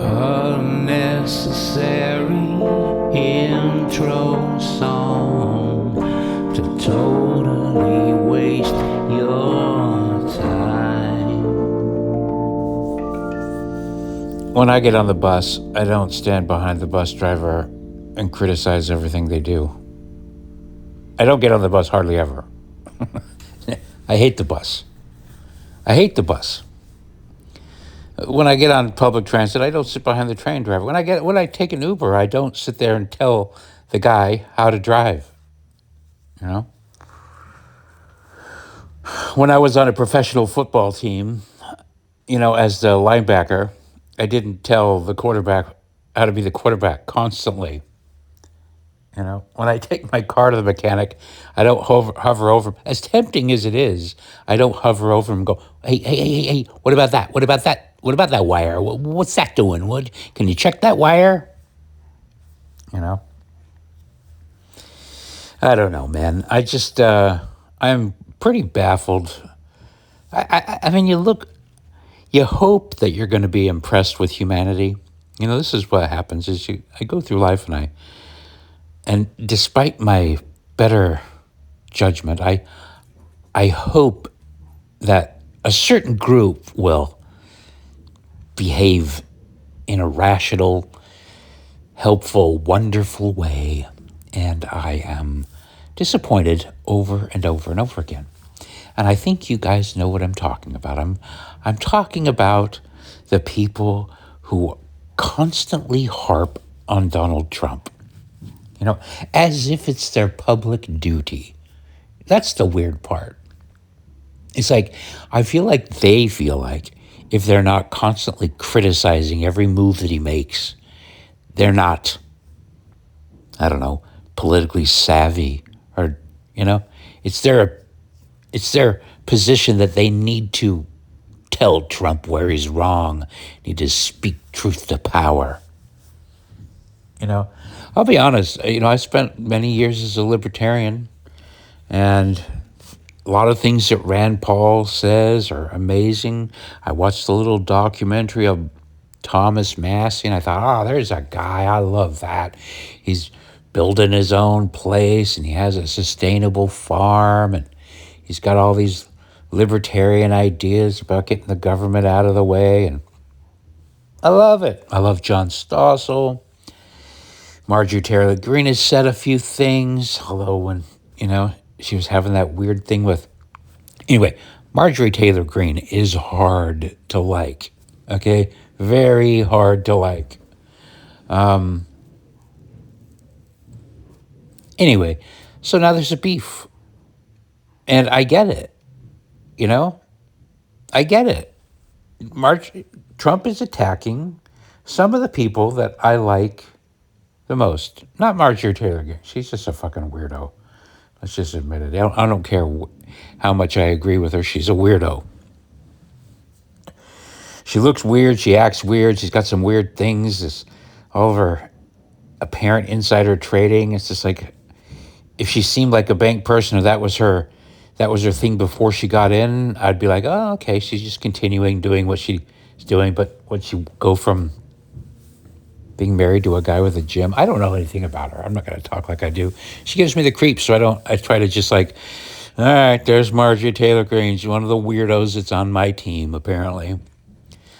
Unnecessary intro song to totally waste your time. When I get on the bus, I don't stand behind the bus driver and criticize everything they do. I don't get on the bus hardly ever. I hate the bus. I hate the bus. When I get on public transit, I don't sit behind the train driver. When I take an Uber, I don't sit there and tell the guy how to drive. You know? When I was on a professional football team, as the linebacker, I didn't tell the quarterback how to be the quarterback constantly. When I take my car to the mechanic, I don't hover over him. As tempting as it is, I don't hover over him and go, hey, what about that? What about that? What about that wire? What's that doing? What? Can you check that wire? I don't know, man. I'm pretty baffled. I mean, you hope that you're going to be impressed with humanity. This is what happens is I go through life and despite my better judgment, I hope that a certain group will behave in a rational, helpful, wonderful way. And I am disappointed over and over and over again. And I think you guys know what I'm talking about. I'm talking about the people who constantly harp on Donald Trump. As if it's their public duty. That's the weird part. It's like, I feel like they feel like if they're not constantly criticizing every move that he makes, they're not, I don't know, politically savvy or, it's their position that they need to tell Trump where he's wrong, need to speak truth to power. I'll be honest, I spent many years as a libertarian, and a lot of things that Rand Paul says are amazing. I watched the little documentary of Thomas Massie, and I thought, there's a guy, I love that. He's building his own place, and he has a sustainable farm, and he's got all these libertarian ideas about getting the government out of the way, and I love it. I love John Stossel. Marjorie Taylor Greene has said a few things, although when, she was having that weird thing with... Anyway, Marjorie Taylor Greene is hard to like, okay? Very hard to like. Anyway, so now there's a beef. And I get it, I get it. Trump is attacking some of the people that I like the most. Not Marjorie Taylor Greene. She's just a fucking weirdo. Let's just admit it. I don't care how much I agree with her. She's a weirdo. She looks weird. She acts weird. She's got some weird things. All of her apparent insider trading. It's just like, if she seemed like a bank person or that was her thing before she got in, I'd be like, oh, okay, she's just continuing doing what she's doing. But when she go from being married to a guy with a gym, I don't know anything about her. I'm not going to talk like I do. She gives me the creeps, so I try to just like, all right, there's Marjorie Taylor Greene. She's one of the weirdos that's on my team, apparently.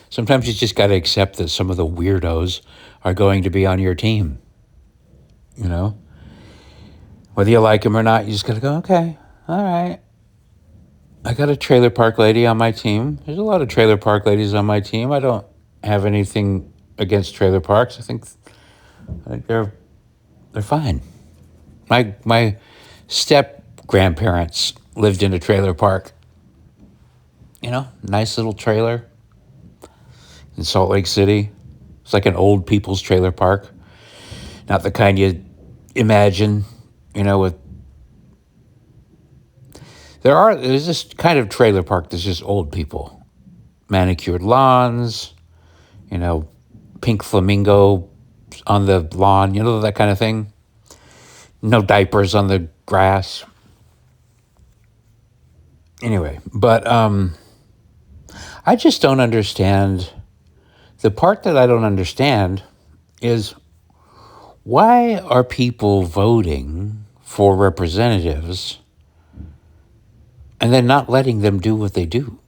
Sometimes you just got to accept that some of the weirdos are going to be on your team. Whether you like them or not, you just got to go, okay, all right. I got a trailer park lady on my team. There's a lot of trailer park ladies on my team. I don't have anything against trailer parks. I think they're fine. My step grandparents lived in a trailer park. Nice little trailer in Salt Lake City. It's like an old people's trailer park. Not the kind you imagine, with... There's this kind of trailer park that's just old people. Manicured lawns, pink flamingo on the lawn, that kind of thing. No diapers on the grass. Anyway, but I just don't understand The part that I don't understand is, why are people voting for representatives and then not letting them do what they do?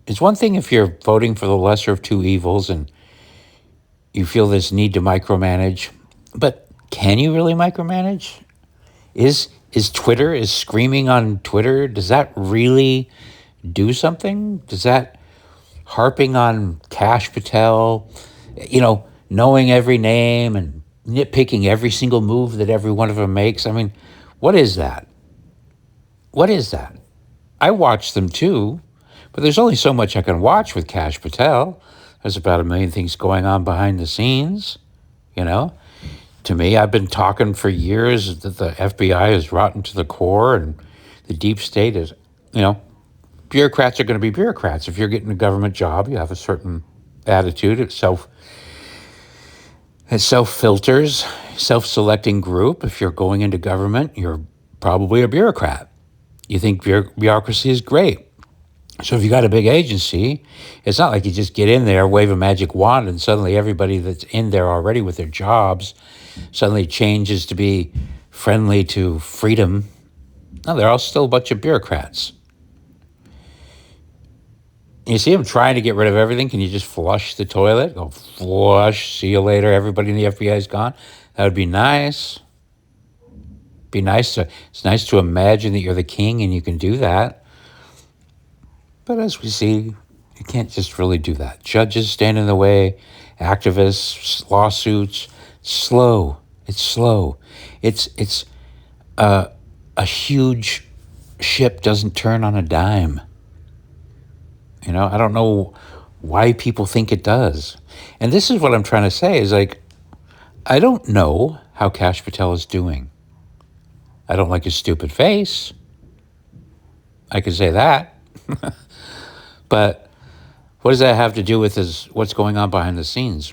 It's one thing if you're voting for the lesser of two evils and you feel this need to micromanage, but can you really micromanage? Is Twitter, is screaming on Twitter, does that really do something? Does that harping on Kash Patel, knowing every name and nitpicking every single move that every one of them makes? I mean, what is that? What is that? I watch them too, but there's only so much I can watch with Kash Patel. There's about 1 million things going on behind the scenes, To me, I've been talking for years that the FBI is rotten to the core and the deep state is, bureaucrats are going to be bureaucrats. If you're getting a government job, you have a certain attitude. It self-filters, self-selecting group. If you're going into government, you're probably a bureaucrat. You think bureaucracy is great. So if you got a big agency, it's not like you just get in there, wave a magic wand, and suddenly everybody that's in there already with their jobs suddenly changes to be friendly to freedom. No, they're all still a bunch of bureaucrats. You see them trying to get rid of everything. Can you just flush the toilet? Go flush, see you later, everybody in the FBI is gone. That would be nice. It's nice to imagine that you're the king and you can do that. But as we see, you can't just really do that. Judges stand in the way, activists, lawsuits. Slow. It's slow. It's a huge ship doesn't turn on a dime. I don't know why people think it does. And this is what I'm trying to say is I don't know how Kash Patel is doing. I don't like his stupid face. I could say that. But what does that have to do with what's going on behind the scenes?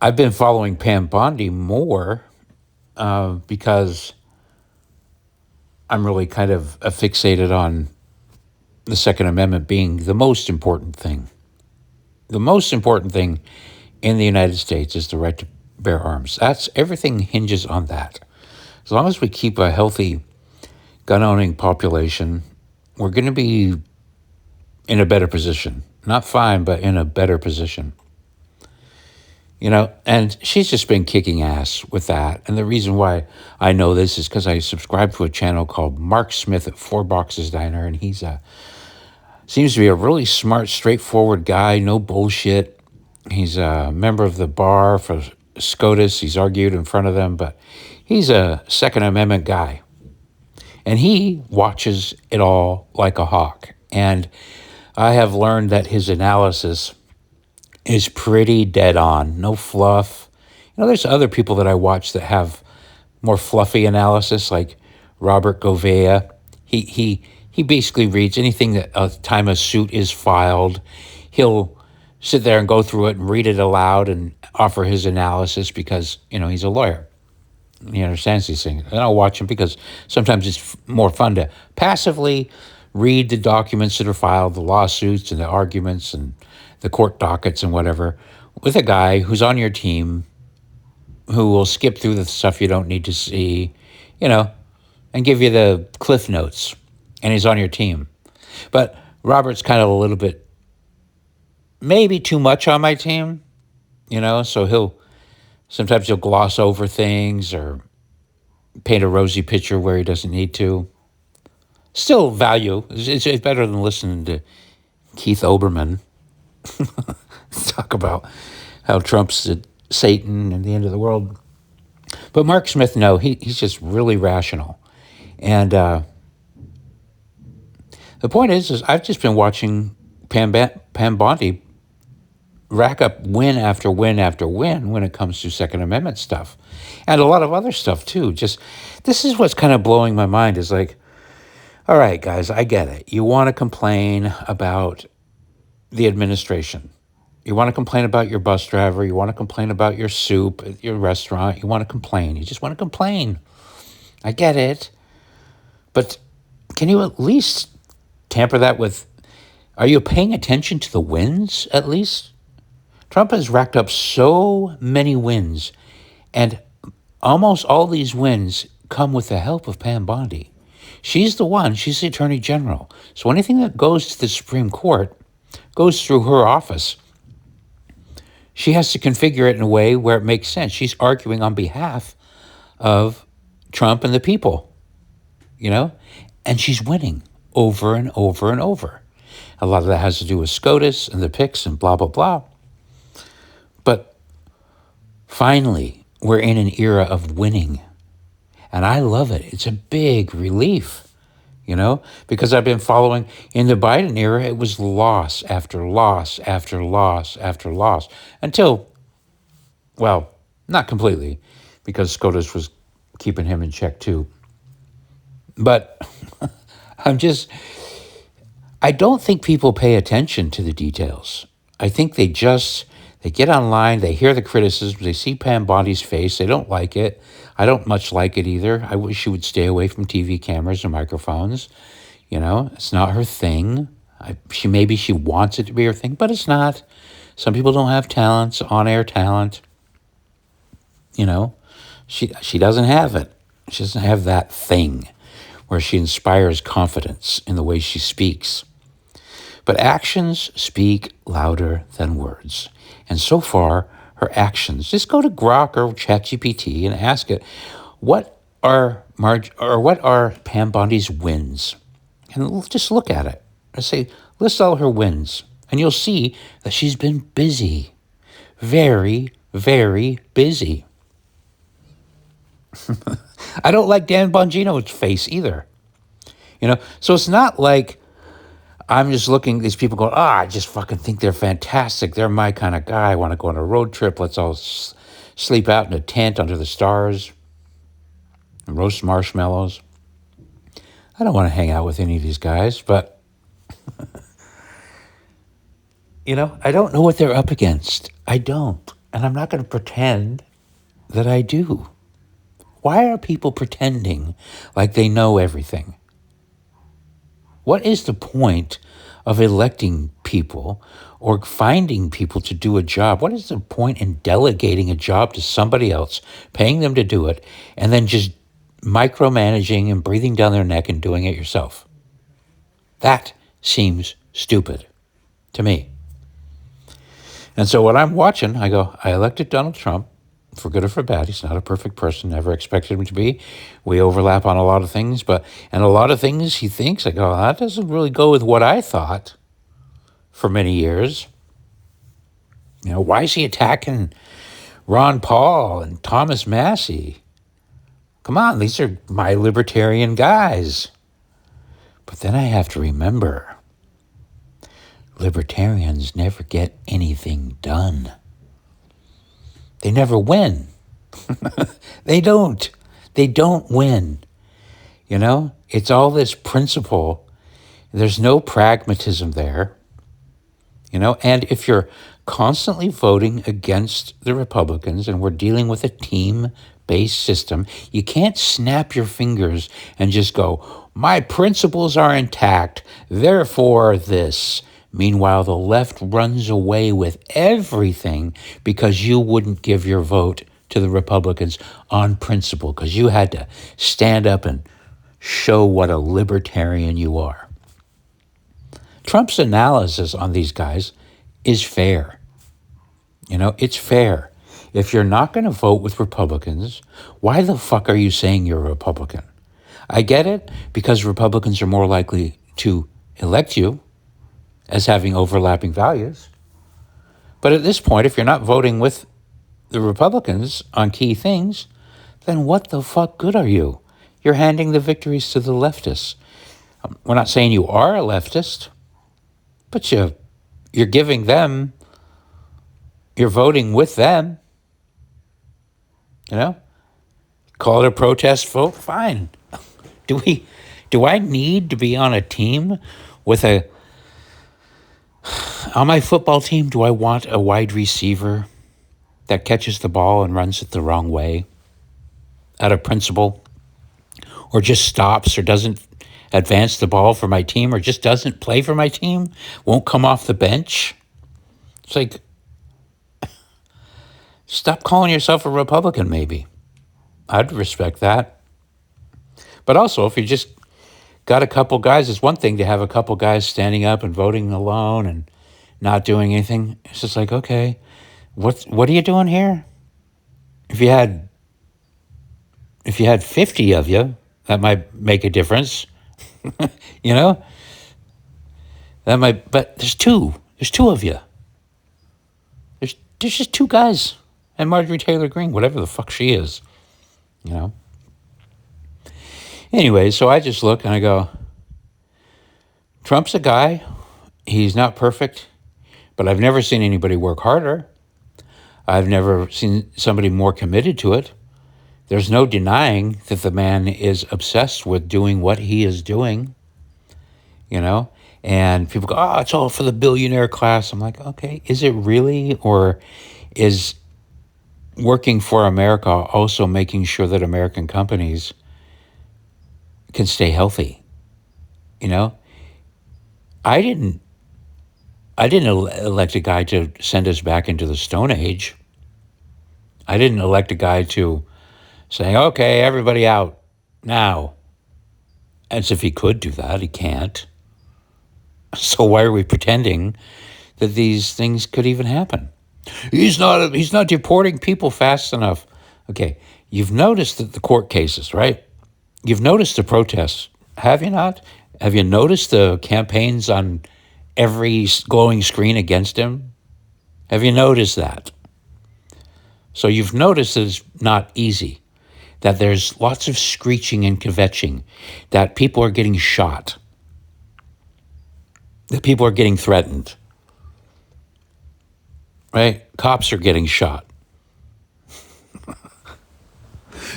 I've been following Pam Bondi more because I'm really kind of fixated on the Second Amendment being the most important thing. The most important thing in the United States is the right to bear arms. Everything hinges on that. As long as we keep a healthy gun-owning population, we're going to be in a better position. Not fine, but in a better position. And she's just been kicking ass with that. And the reason why I know this is because I subscribe to a channel called Mark Smith at Four Boxes Diner, and he's seems to be a really smart, straightforward guy, no bullshit. He's a member of the bar for SCOTUS. He's argued in front of them, but he's a Second Amendment guy. And he watches it all like a hawk. And I have learned that his analysis is pretty dead on, no fluff. There's other people that I watch that have more fluffy analysis, like Robert Gouveia. He basically reads anything that a time a suit is filed. He'll sit there and go through it and read it aloud and offer his analysis because, he's a lawyer. He understands these things. And I'll watch him because sometimes it's more fun to passively read the documents that are filed, the lawsuits and the arguments and the court dockets and whatever, with a guy who's on your team who will skip through the stuff you don't need to see, and give you the cliff notes. And he's on your team. But Robert's kind of a little bit, maybe too much on my team, so sometimes he'll gloss over things or paint a rosy picture where he doesn't need to. Still value. It's better than listening to Keith Olbermann talk about how Trump's Satan and the end of the world. But Mark Smith, no, he's just really rational. And the point is I've just been watching Pam Bondi rack up win after win after win when it comes to Second Amendment stuff. And a lot of other stuff, too. Just, this is what's kind of blowing my mind is all right, guys, I get it. You want to complain about the administration. You want to complain about your bus driver. You want to complain about your soup at your restaurant. You want to complain. You just want to complain. I get it. But can you at least tamper that with Are you paying attention to the wins, at least? Trump has racked up so many wins, and almost all these wins come with the help of Pam Bondi. She's the Attorney General. So anything that goes to the Supreme Court goes through her office. She has to configure it in a way where it makes sense. She's arguing on behalf of Trump and the people, and she's winning over and over and over. A lot of that has to do with SCOTUS and the picks and blah, blah, blah. But finally, we're in an era of winning. And I love it. It's a big relief, because I've been following in the Biden era, it was loss after loss after loss after loss until, well, not completely, because SCOTUS was keeping him in check too. But I don't think people pay attention to the details. I think they get online, they hear the criticisms, they see Pam Bondi's face, they don't like it. I don't much like it either. I wish she would stay away from TV cameras and microphones. It's not her thing. Maybe she wants it to be her thing, but it's not. Some people don't have talents, on-air talent. She doesn't have it. She doesn't have that thing where she inspires confidence in the way she speaks. But actions speak louder than words. And so far, her actions, just go to Grok or ChatGPT and ask it, what are Pam Bondi's wins? And just look at it. I say, list all her wins. And you'll see that she's been busy. Very, very busy. I don't like Dan Bongino's face either. So it's not like I'm just looking at these people going, I just fucking think they're fantastic. They're my kind of guy. I want to go on a road trip. Let's all sleep out in a tent under the stars and roast marshmallows. I don't want to hang out with any of these guys, but, I don't know what they're up against. I don't. And I'm not going to pretend that I do. Why are people pretending like they know everything? What is the point of electing people or finding people to do a job? What is the point in delegating a job to somebody else, paying them to do it, and then just micromanaging and breathing down their neck and doing it yourself? That seems stupid to me. And so when I'm watching, I go, I elected Donald Trump. For good or for bad, he's not a perfect person. Never expected him to be. We overlap on a lot of things, and a lot of things he thinks, I go, that doesn't really go with what I thought for many years. Why is he attacking Ron Paul and Thomas Massie? Come on, these are my libertarian guys. But then I have to remember, libertarians never get anything done. They never win. They don't. They don't win. It's all this principle. There's no pragmatism there. And if you're constantly voting against the Republicans and we're dealing with a team-based system, you can't snap your fingers and just go, my principles are intact, therefore this. Meanwhile, the left runs away with everything because you wouldn't give your vote to the Republicans on principle, because you had to stand up and show what a libertarian you are. Trump's analysis on these guys is fair. It's fair. If you're not going to vote with Republicans, why the fuck are you saying you're a Republican? I get it, because Republicans are more likely to elect you as having overlapping values. But at this point, if you're not voting with the Republicans on key things, then what the fuck good are you? You're handing the victories to the leftists. We're not saying you are a leftist, but you're giving them, you're voting with them. Call it a protest vote, fine. Do I need to be on a team with on my football team, do I want a wide receiver that catches the ball and runs it the wrong way out of principle, or just stops or doesn't advance the ball for my team or just doesn't play for my team, won't come off the bench. It's like, stop calling yourself a Republican, maybe. I'd respect that. But also, if you just got a couple guys, it's one thing to have a couple guys standing up and voting alone and not doing anything. It's just like, okay, what are you doing here? If you had 50 of you, that might make a difference. You know? That might, but there's two. There's two of you. There's just two guys. And Marjorie Taylor Greene, whatever the fuck she is. You know? Anyway, so I just look and I go, Trump's a guy. He's not perfect, but I've never seen anybody work harder. I've never seen somebody more committed to it. There's no denying that the man is obsessed with doing what he is doing, you know? And people go, oh, it's all for the billionaire class. I'm like, okay, is it really? Or is working for America also making sure that American companies can stay healthy? You know? I didn't elect a guy to send us back into the Stone Age. I didn't elect a guy to say, okay, everybody out now. As if he could do that. He can't. So why are we pretending that these things could even happen? He's not deporting people fast enough. Okay, you've noticed that the court cases, right? You've noticed the protests, have you not? Have you noticed the campaigns on every glowing screen against him? Have you noticed that? So you've noticed that it's not easy, that there's lots of screeching and kvetching, that people are getting shot, that people are getting threatened, right? Cops are getting shot.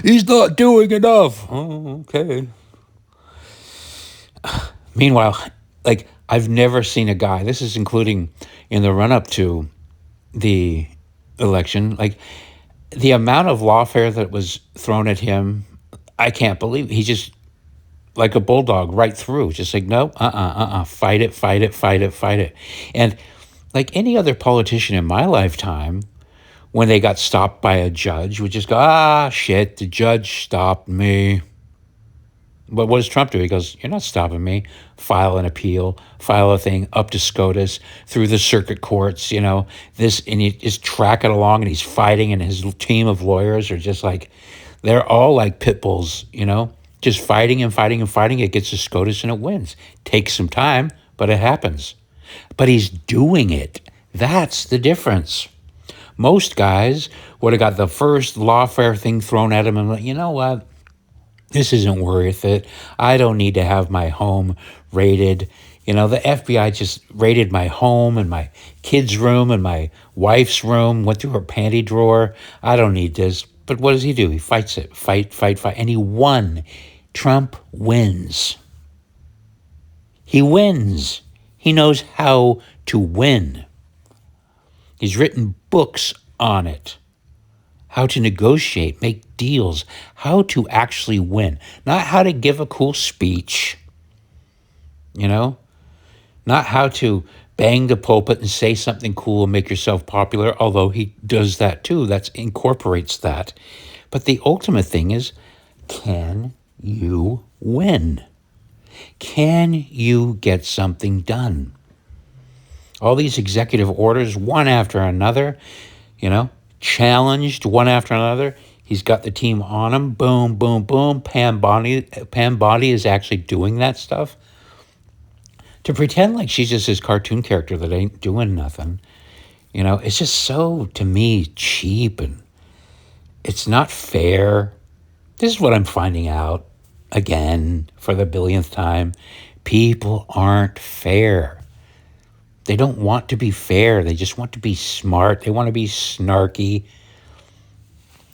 He's not doing enough. Oh, okay. Meanwhile, like, I've never seen a guy, this is including in the run-up to the election, like, the amount of lawfare that was thrown at him, I can't believe. He just, like a bulldog, right through, just like, no, fight it. And like any other politician in my lifetime, when they got stopped by a judge, would just go, shit, the judge stopped me. But what does Trump do? He goes, you're not stopping me. File an appeal, file a thing up to SCOTUS, through the circuit courts, you know, this, and he is tracking along and he's fighting, and his team of lawyers are just like, they're all like pit bulls, you know, just fighting and fighting and fighting. It gets to SCOTUS and it wins. Takes some time, but it happens. But he's doing it. That's the difference. Most guys would have got the first lawfare thing thrown at him and like, you know what? This isn't worth it. I don't need to have my home raided. You know, the FBI just raided my home and my kid's room and my wife's room, went through her panty drawer. I don't need this. But what does he do? He fights it. Fight. And he won. Trump wins. He wins. He knows how to win. He's written books on it. How to negotiate, make deals, how to actually win. Not how to give a cool speech, you know? Not how to bang the pulpit and say something cool and make yourself popular, although he does that too. That incorporates that. But the ultimate thing is, can you win? Can you get something done? All these executive orders, one after another, you know? Challenged one after another. He's got the team on him. Boom, boom, boom. Pam Bondi is actually doing that stuff. To pretend like she's just his cartoon character that ain't doing nothing, you know, it's just so, to me, cheap, and it's not fair. This is what I'm finding out, again, for the billionth time. People aren't fair. They don't want to be fair. They just want to be smart. They want to be snarky.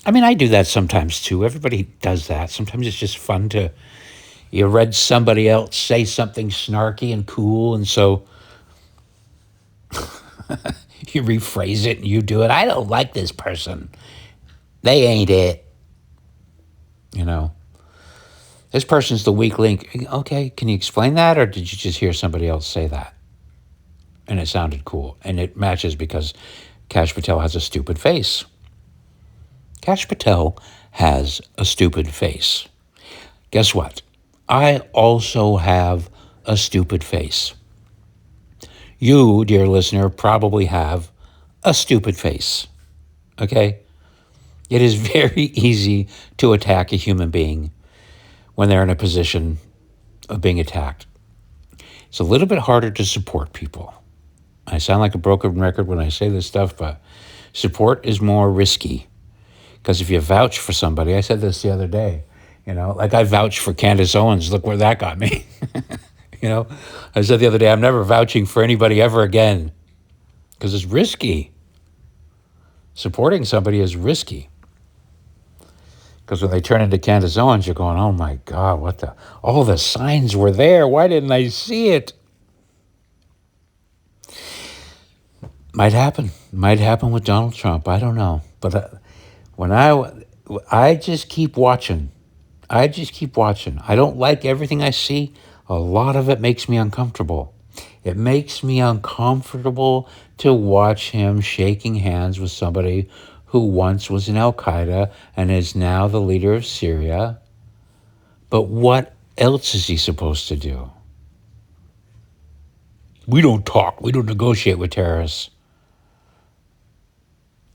I mean, I do that sometimes too. Everybody does that. Sometimes it's just fun to, you read somebody else say something snarky and cool, and so you rephrase it and you do it. I don't like this person. They ain't it. You know? This person's the weak link. Okay, can you explain that, or did you just hear somebody else say that? And it sounded cool. And it matches because Kash Patel has a stupid face. Kash Patel has a stupid face. Guess what? I also have a stupid face. You, dear listener, probably have a stupid face. Okay? It is very easy to attack a human being when they're in a position of being attacked. It's a little bit harder to support people. I sound like a broken record when I say this stuff, but support is more risky. Because if you vouch for somebody, I said this the other day, like I vouched for Candace Owens, look where that got me. I said the other day, I'm never vouching for anybody ever again because it's risky. Supporting somebody is risky. Because when they turn into Candace Owens, you're going, oh my God, all the signs were there. Why didn't I see it? Might happen. Might happen with Donald Trump. I don't know. But I just keep watching. I don't like everything I see. A lot of it makes me uncomfortable. It makes me uncomfortable to watch him shaking hands with somebody who once was in Al-Qaeda and is now the leader of Syria. But what else is he supposed to do? We don't talk. We don't negotiate with terrorists.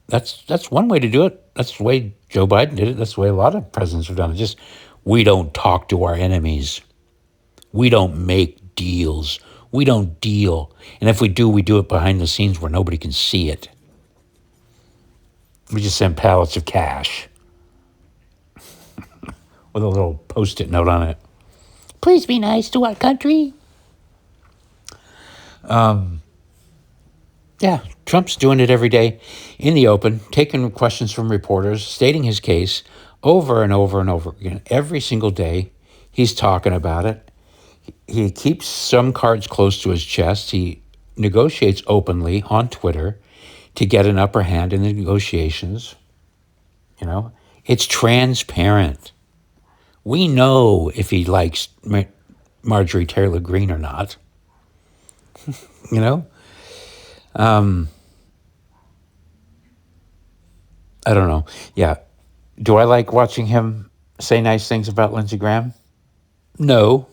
That's one way to do it. That's the way Joe Biden did it. That's the way a lot of presidents have done it. We don't talk to our enemies. We don't make deals. We don't deal. And if we do it behind the scenes where nobody can see it. We just send pallets of cash with a little Post-it note on it. Please be nice to our country. Yeah, Trump's doing it every day in the open, taking questions from reporters, stating his case over and over and over again. Every single day, he's talking about it. He keeps some cards close to his chest. He negotiates openly on Twitter to get an upper hand in the negotiations. It's transparent. We know if he likes Marjorie Taylor Greene or not. I don't know. Yeah. Do I like watching him say nice things about Lindsey Graham? No.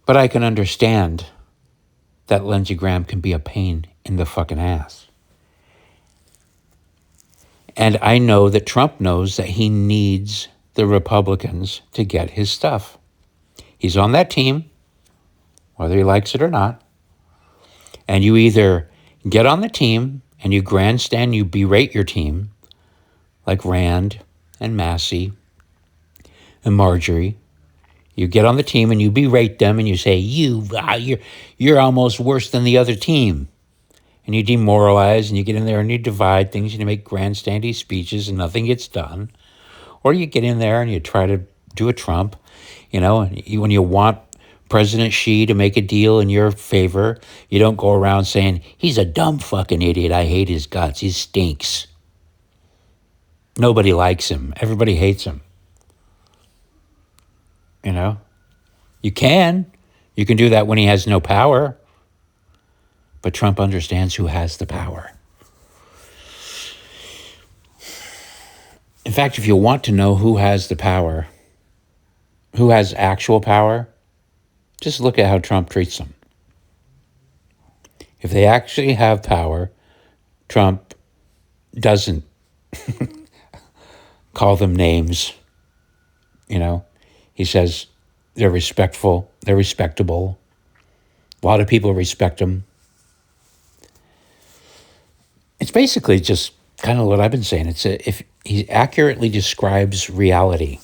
But I can understand that Lindsey Graham can be a pain in the fucking ass. And I know that Trump knows that he needs the Republicans to get his stuff. He's on that team, whether he likes it or not. And you either get on the team and you grandstand, you berate your team, like Rand and Massie and Marjorie. You get on the team and you berate them and you say, you're almost worse than the other team. And you demoralize and you get in there and you divide things and you make grandstandy speeches and nothing gets done. Or you get in there and you try to do a Trump, and when you want President Xi to make a deal in your favor, you don't go around saying, he's a dumb fucking idiot. I hate his guts. He stinks. Nobody likes him. Everybody hates him. You can do that when he has no power. But Trump understands who has the power. In fact, if you want to know who has the power, who has actual power, just look at how Trump treats them. If they actually have power, Trump doesn't call them names. He says they're respectful, they're respectable. A lot of people respect him. It's basically just kind of what I've been saying. If he accurately describes reality.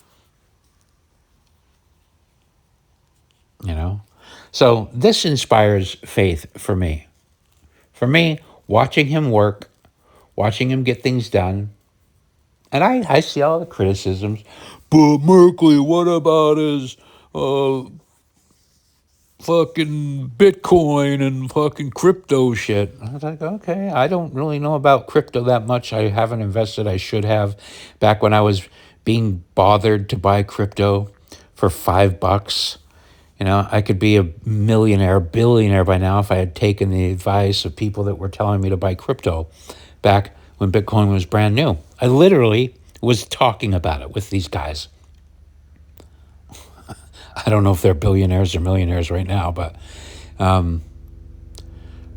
So this inspires faith for me. For me, watching him work, watching him get things done, and I see all the criticisms. But Merkley, what about his fucking Bitcoin and fucking crypto shit? I was like, okay, I don't really know about crypto that much. I haven't invested. I should have. Back when I was being bothered to buy crypto for $5. I could be a millionaire, billionaire by now if I had taken the advice of people that were telling me to buy crypto back when Bitcoin was brand new. I literally was talking about it with these guys. I don't know if they're billionaires or millionaires right now, but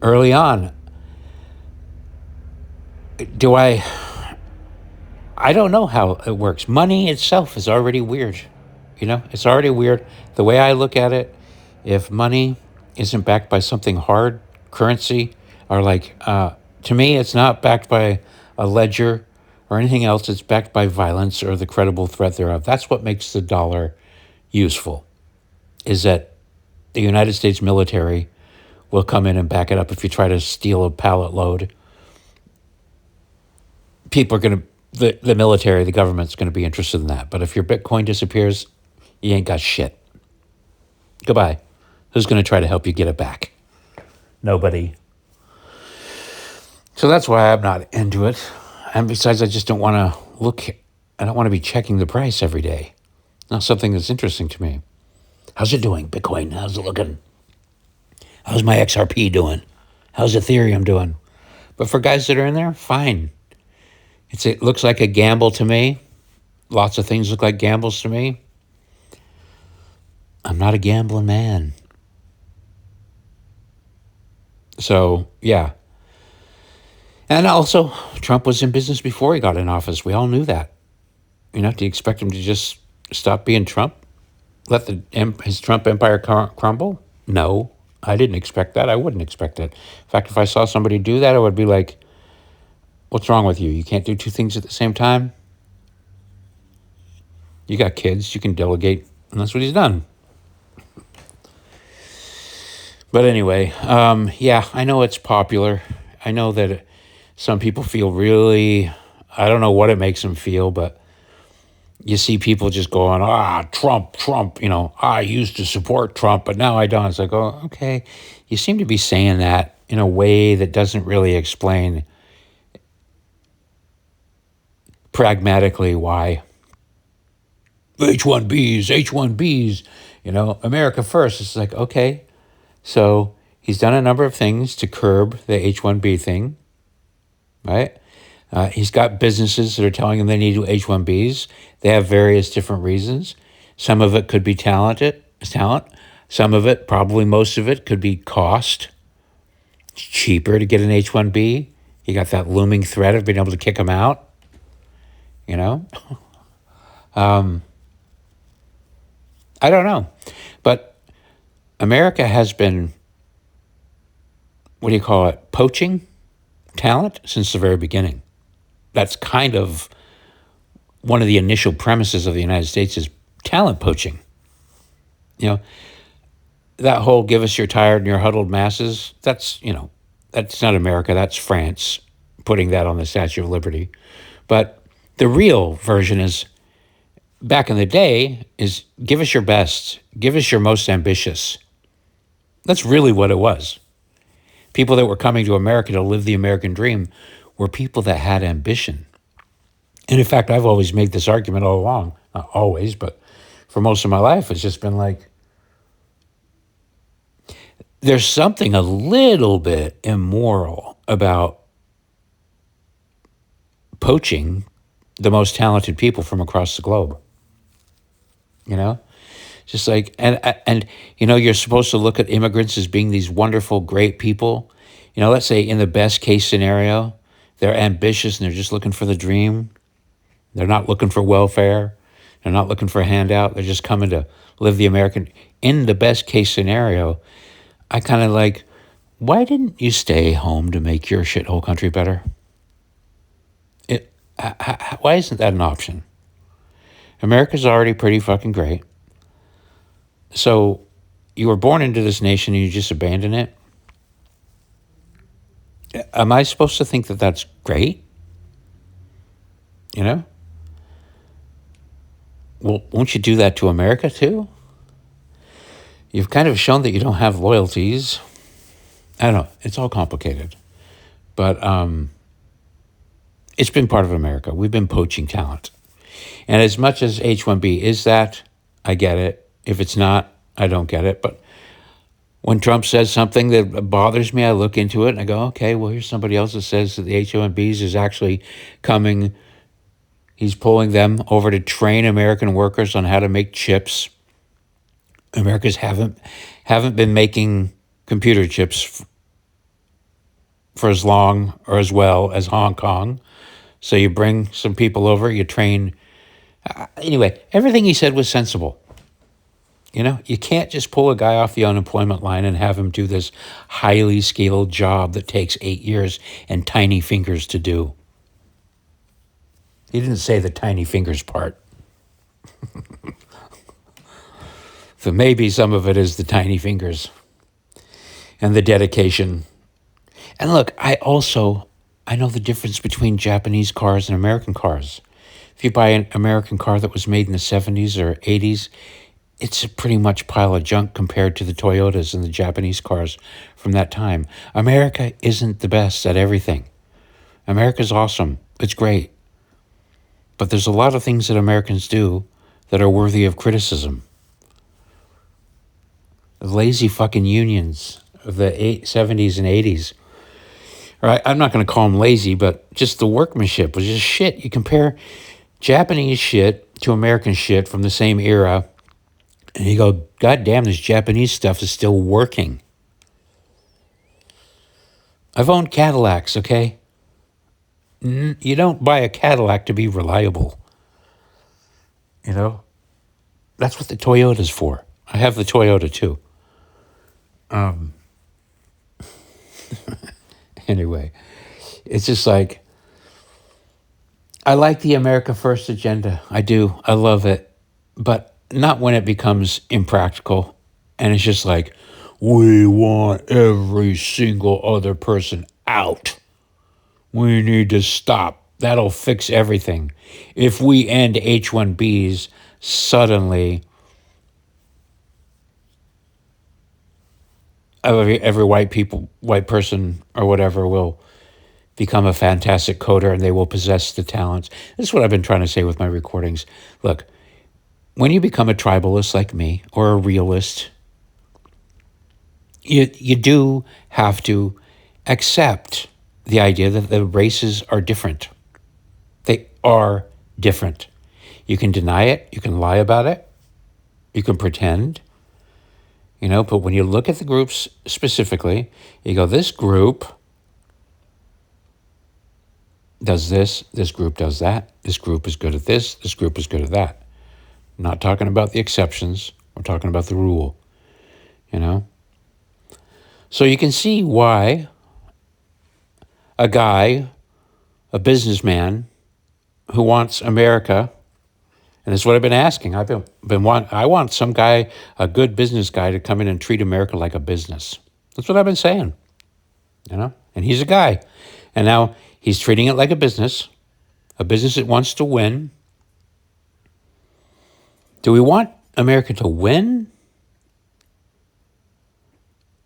early on, I don't know how it works. Money itself is already weird. It's already weird. The way I look at it, if money isn't backed by something hard, currency, or to me, it's not backed by a ledger or anything else. It's backed by violence or the credible threat thereof. That's what makes the dollar useful, is that the United States military will come in and back it up if you try to steal a pallet load. People are going to, the military, the government's going to be interested in that. But if your Bitcoin disappears, you ain't got shit. Goodbye. Who's going to try to help you get it back? Nobody. So that's why I'm not into it. And besides, I just don't want to I don't want to be checking the price every day. Not something that's interesting to me. How's it doing, Bitcoin? How's it looking? How's my XRP doing? How's Ethereum doing? But for guys that are in there, fine. It looks like a gamble to me. Lots of things look like gambles to me. I'm not a gambling man. So, yeah. And also, Trump was in business before he got in office. We all knew that. Do you expect him to just stop being Trump? Let his Trump empire crumble? No, I didn't expect that. I wouldn't expect it. In fact, if I saw somebody do that, I would be like, what's wrong with you? You can't do two things at the same time? You got kids, you can delegate, and that's what he's done. But anyway, yeah, I know it's popular. I know that some people feel really, I don't know what it makes them feel, but you see people just going, Trump, I used to support Trump, but now I don't. It's like, oh, okay. You seem to be saying that in a way that doesn't really explain pragmatically why. H-1Bs, America first. It's like, okay. So he's done a number of things to curb the H-1B thing, right? He's got businesses that are telling him they need H-1Bs. They have various different reasons. Some of it could be talent. Some of it, probably most of it, could be cost. It's cheaper to get an H-1B. You got that looming threat of being able to kick them out, I don't know. But America has been, poaching talent since the very beginning. That's kind of one of the initial premises of the United States is talent poaching. That whole give us your tired and your huddled masses, that's not America, that's France putting that on the Statue of Liberty. But the real version is, back in the day, is give us your best, give us your most ambitious. That's really what it was. People that were coming to America to live the American dream were people that had ambition. And in fact, I've always made this argument all along. Not always, but for most of my life, it's just been like, there's something a little bit immoral about poaching the most talented people from across the globe. Just like, and you're supposed to look at immigrants as being these wonderful, great people. Let's say in the best case scenario, they're ambitious and they're just looking for the dream. They're not looking for welfare. They're not looking for a handout. They're just coming to live the American. In the best case scenario, I kind of like, why didn't you stay home to make your shithole country better? Why isn't that an option? America's already pretty fucking great. So you were born into this nation and you just abandon it? Am I supposed to think that that's great? Well, won't you do that to America too? You've kind of shown that you don't have loyalties. I don't know. It's all complicated. But it's been part of America. We've been poaching talent. And as much as H-1B is that, I get it. If it's not, I don't get it. But when Trump says something that bothers me, I look into it and I go, okay, well, here's somebody else that says that the H-1Bs is actually coming. He's pulling them over to train American workers on how to make chips. Americans haven't been making computer chips for as long or as well as Hong Kong. So you bring some people over, you train. Anyway, everything he said was sensible. You know, you can't just pull a guy off the unemployment line and have him do this highly skilled job that takes 8 years and tiny fingers to do. He didn't say the tiny fingers part. So maybe some of it is the tiny fingers and the dedication. And look, I know the difference between Japanese cars and American cars. If you buy an American car that was made in the 70s or 80s, it's a pretty much pile of junk compared to the Toyotas and the Japanese cars from that time. America isn't the best at everything. America's awesome. It's great. But there's a lot of things that Americans do that are worthy of criticism. The lazy fucking unions of the 70s and 80s. All right, I'm not going to call them lazy, but just the workmanship was just shit. You compare Japanese shit to American shit from the same era, and you go, God damn, this Japanese stuff is still working. I've owned Cadillacs, okay? You don't buy a Cadillac to be reliable. You know? That's what the Toyota's for. I have the Toyota too. Anyway, it's just like, I like the America First agenda. I do. I love it. But not when it becomes impractical. And it's just like, we want every single other person out. We need to stop. That'll fix everything. If we end H-1Bs, suddenly every white person or whatever will become a fantastic coder and they will possess the talents. This is what I've been trying to say with my recordings. Look, when you become a tribalist like me or a realist, you do have to accept the idea that the races are different. They are different. You can deny it. You can lie about it. You can pretend. You know, but when you look at the groups specifically, you go, this group does this group does that, this group is good at this group is good at that. I'm not talking about the exceptions. We're talking about the rule, you know? So you can see why a businessman who wants America, and that's what I've been asking. I want some guy, a good business guy, to come in and treat America like a business. That's what I've been saying, you know? And he's a guy. And now he's treating it like a business that wants to win. Do we want America to win?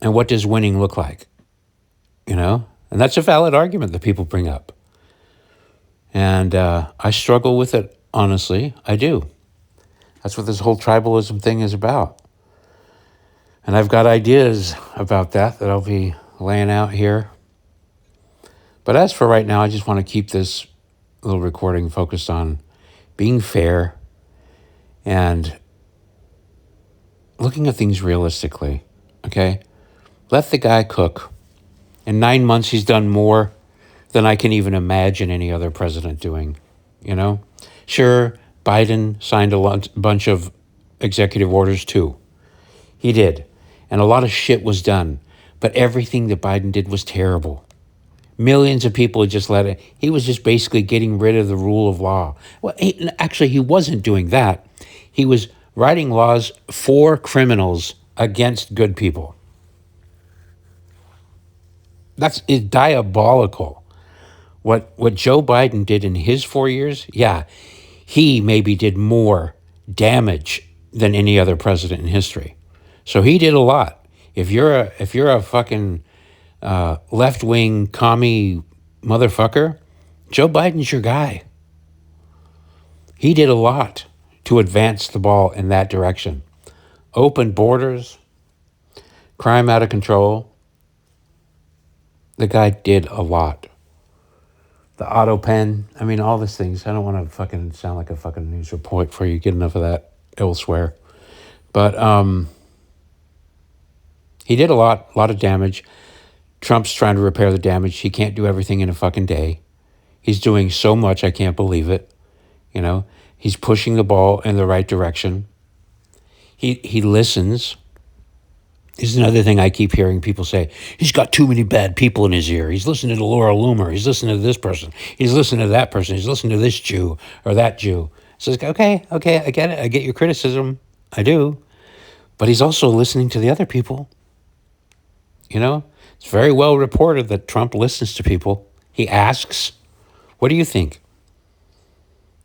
And what does winning look like? You know? And that's a valid argument that people bring up. And I struggle with it, honestly. I do. That's what this whole tribalism thing is about. And I've got ideas about that I'll be laying out here. But as for right now, I just want to keep this little recording focused on being fair and looking at things realistically, okay? Let the guy cook. In 9 months, he's done more than I can even imagine any other president doing, you know? Sure, Biden signed a bunch of executive orders too. He did. And a lot of shit was done. But everything that Biden did was terrible. Millions of people just let it. He was just basically getting rid of the rule of law. Well, he wasn't doing that. He was writing laws for criminals against good people. That's diabolical. What Joe Biden did in his 4 years, yeah, he maybe did more damage than any other president in history. So he did a lot. If you're a fucking left-wing commie motherfucker, Joe Biden's your guy. He did a lot to advance the ball in that direction. Open borders, crime out of control. The guy did a lot. The auto pen, I mean, all these things. I don't want to fucking sound like a fucking news report before you get enough of that elsewhere. But he did a lot of damage. Trump's trying to repair the damage. He can't do everything in a fucking day. He's doing so much, I can't believe it. You know, he's pushing the ball in the right direction. He listens. This is another thing I keep hearing people say. He's got too many bad people in his ear. He's listening to Laura Loomer. He's listening to this person. He's listening to that person. He's listening to this Jew or that Jew. So it's like, okay, I get it. I get your criticism. I do. But he's also listening to the other people. You know, it's very well reported that Trump listens to people. He asks, what do you think?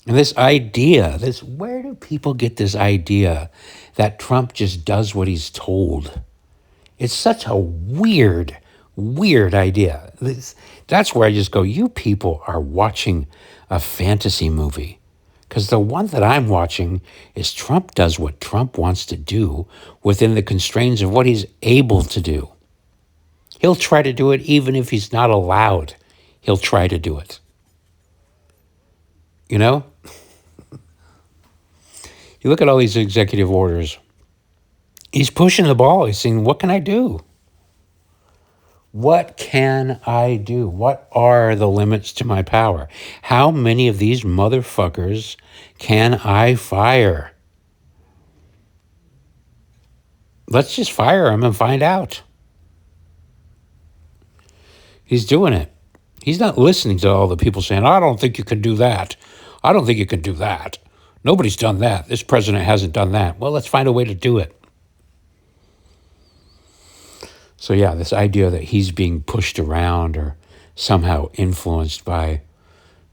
And this idea, where do people get this idea that Trump just does what he's told? It's such a weird idea. That's where I just go, you people are watching a fantasy movie. Because the one that I'm watching is Trump does what Trump wants to do within the constraints of what he's able to do. He'll try to do it even if he's not allowed. He'll try to do it. You know? You look at all these executive orders. He's pushing the ball. He's saying, what can I do? What can I do? What are the limits to my power? How many of these motherfuckers can I fire? Let's just fire him and find out. He's doing it. He's not listening to all the people saying, I don't think you can do that. I don't think you can do that. Nobody's done that. This president hasn't done that. Well, let's find a way to do it. So yeah, this idea that he's being pushed around or somehow influenced by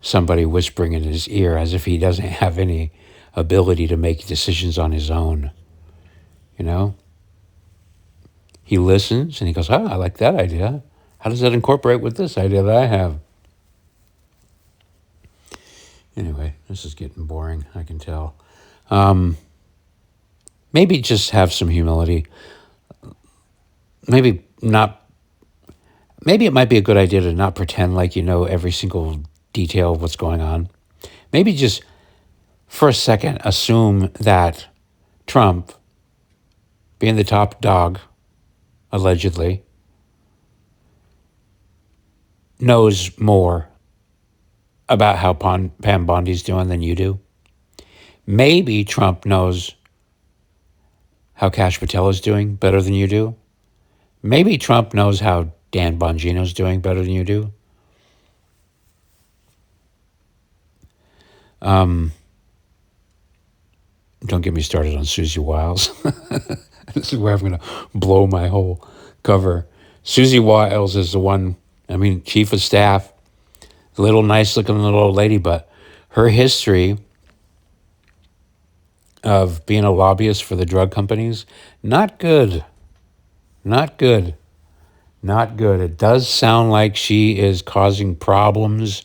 somebody whispering in his ear as if he doesn't have any ability to make decisions on his own. You know? He listens and he goes, I like that idea. How does that incorporate with this idea that I have? Anyway, this is getting boring, I can tell. Maybe just have some humility. Maybe it might be a good idea to not pretend like you know every single detail of what's going on. Maybe just for a second assume that Trump, being the top dog, allegedly, knows more about how Pam Bondi's doing than you do. Maybe Trump knows how Kash Patel is doing better than you do. Maybe Trump knows how Dan Bongino's doing better than you do. Don't get me started on Susie Wiles. This is where I'm going to blow my whole cover. Susie Wiles is the one, chief of staff, little nice looking little old lady, but her history of being a lobbyist for the drug companies, not good. Not good. Not good. It does sound like she is causing problems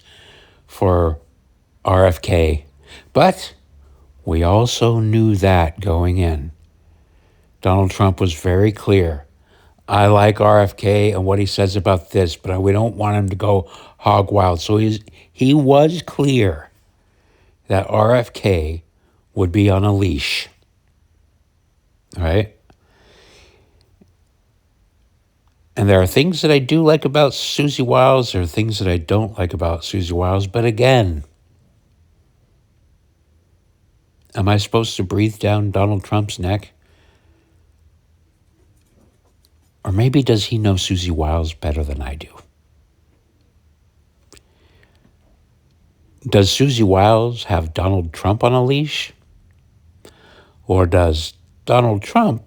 for RFK. But we also knew that going in. Donald Trump was very clear. I like RFK and what he says about this, but we don't want him to go hog wild. So he was clear that RFK would be on a leash. All right? And there are things that I do like about Susie Wiles. There are things that I don't like about Susie Wiles. But again, am I supposed to breathe down Donald Trump's neck? Or maybe does he know Susie Wiles better than I do? Does Susie Wiles have Donald Trump on a leash? Or does Donald Trump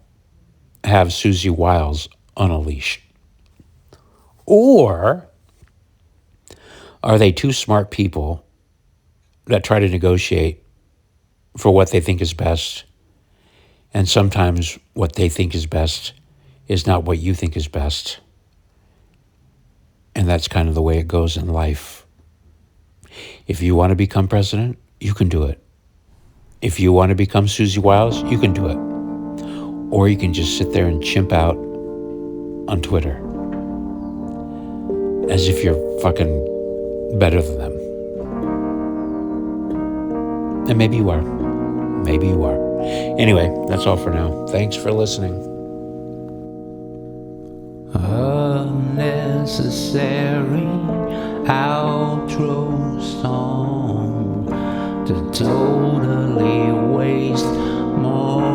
have Susie Wiles on a leash? Or are they two smart people that try to negotiate for what they think is best, and sometimes what they think is best is not what you think is best? And that's kind of the way it goes in life. If you want to become president, you can do it. If you want to become Susie Wiles, you can do it. Or you can just sit there and chimp out on Twitter as if you're fucking better than them. And maybe you are. Maybe you are. Anyway, that's all for now. Thanks for listening. Unnecessary outro song to totally waste more